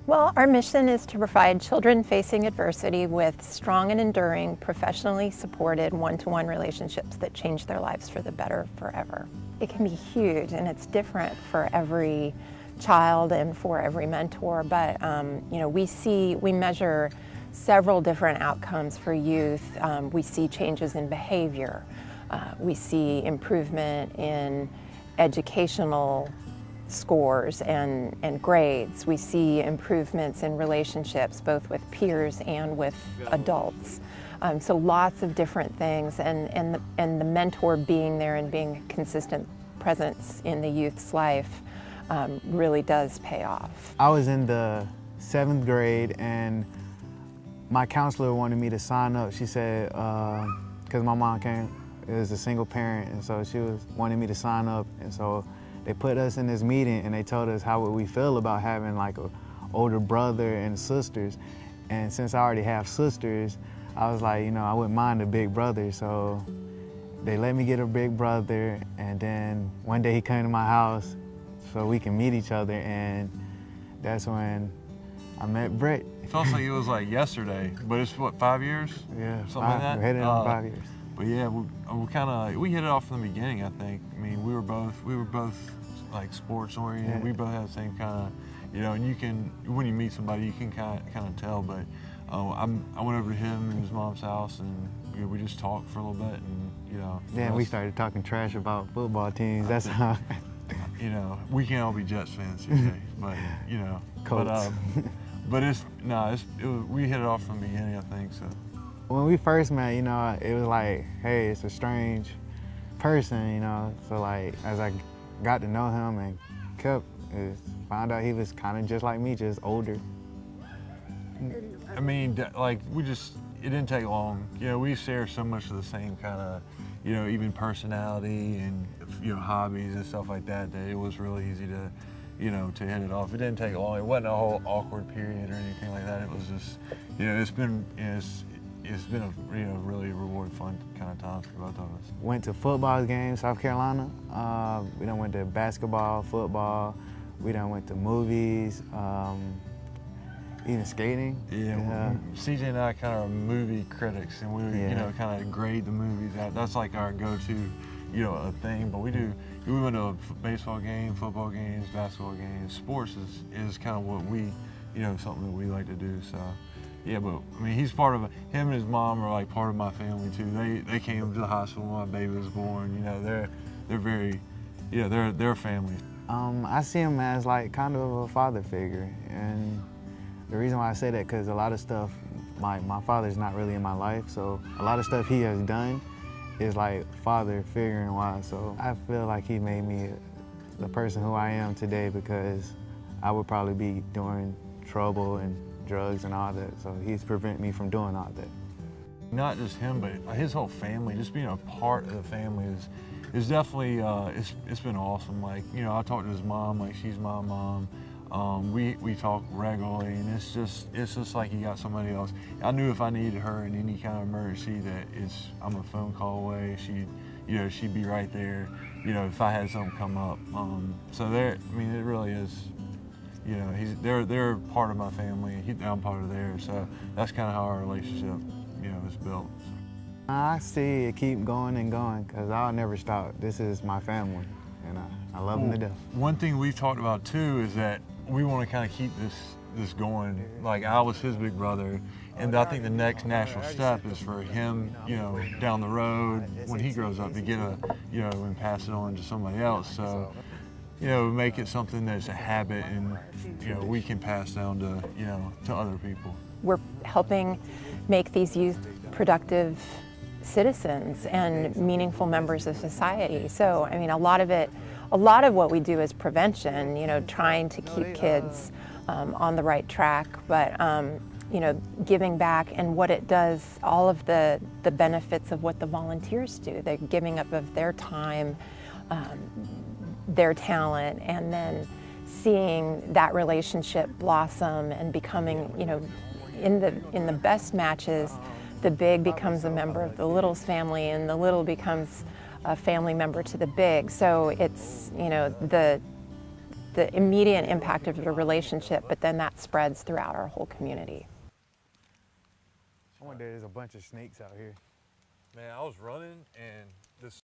Well, our mission is to provide children facing adversity with strong and enduring, professionally supported one-to-one relationships that change their lives for the better forever. It can be huge, and it's different for every child and for every mentor, but we measure several different outcomes for youth. We see changes in behavior. We see improvement in educational scores and grades. We see improvements in relationships, both with peers and with adults. So lots of different things, and the mentor being there and being a consistent presence in the youth's life really does pay off. I was in the 7th grade, and my counselor wanted me to sign up. She said, because my mom is a single parent, and so she was wanting me to sign up, and so they put us in this meeting and they told us how would we feel about having like an older brother and sisters. And since I already have sisters, I was like, I wouldn't mind a big brother. So they let me get a big brother, and then one day he came to my house so we can meet each other, and that's when I met Brett. It feels like it was like yesterday, but it's what, 5 years? Yeah, something like that. We're headed on 5 years. But yeah, we hit it off from the beginning. I think. I mean, we were both like sports oriented. Yeah. We both had the same kind of, and you can, when you meet somebody, you can kind of tell. But I went over to him and his mom's house, and we just talked for a little bit, and Yeah, we started talking trash about football teams. That's how. We can't all be Jets fans, okay? But Colts. but we hit it off from the beginning. I think so. When we first met, it was like, hey, it's a strange person, So like, as I got to know him and found out he was kind of just like me, just older. I mean, like it didn't take long. We share so much of the same kind of, even personality and hobbies and stuff like that, that it was really easy to, to hit it off. It didn't take long. It wasn't a whole awkward period or anything like that. It was just, it's been a really rewarding, fun kind of times for both of us. Went to football games, South Carolina. We done went to basketball, football. We done went to movies, even skating. Yeah, CJ and I kind of are movie critics, and we kind of grade the movies. That's like our go-to, a thing. But we went to baseball games, football games, basketball games. Sports is kind of what we, something that we like to do. So. Yeah, but I mean, him and his mom are like part of my family too. They came to the hospital when my baby was born. They're very, they're family. I see him as like kind of a father figure, and the reason why I say that because a lot of stuff, my father's not really in my life, so a lot of stuff he has done is like father figuring wise. So I feel like he made me the person who I am today, because I would probably be doing trouble and drugs and all that, so he's prevented me from doing all that. Not just him, but his whole family, just being a part of the family is definitely, it's been awesome. Like, I talked to his mom, like she's my mom. We talk regularly, and it's just like he got somebody else. I knew if I needed her in any kind of emergency that I'm a phone call away. She'd be right there, if I had something come up. So it really is, they're part of my family, and I'm part of theirs. So that's kind of how our relationship, is built. I see it keep going and going, because I'll never stop. This is my family, and I love them to death. One thing we've talked about too is that we want to kind of keep this going. Like, I was his big brother, and I think the next natural step is for him, down the road when he grows up, to get and pass it on to somebody else. So, make it something that's a habit, and we can pass down to other people. We're helping make these youth productive citizens and meaningful members of society. So, I mean, a lot of what we do is prevention, trying to keep kids on the right track, but giving back, and what it does, all of the benefits of what the volunteers do. They're giving up of their time, their talent, and then seeing that relationship blossom and becoming, in the best matches, the big becomes a member of the little's family, and the little becomes a family member to the big. So it's, the immediate impact of the relationship, but then that spreads throughout our whole community. I wonder there's a bunch of snakes out here. Man, I was running and this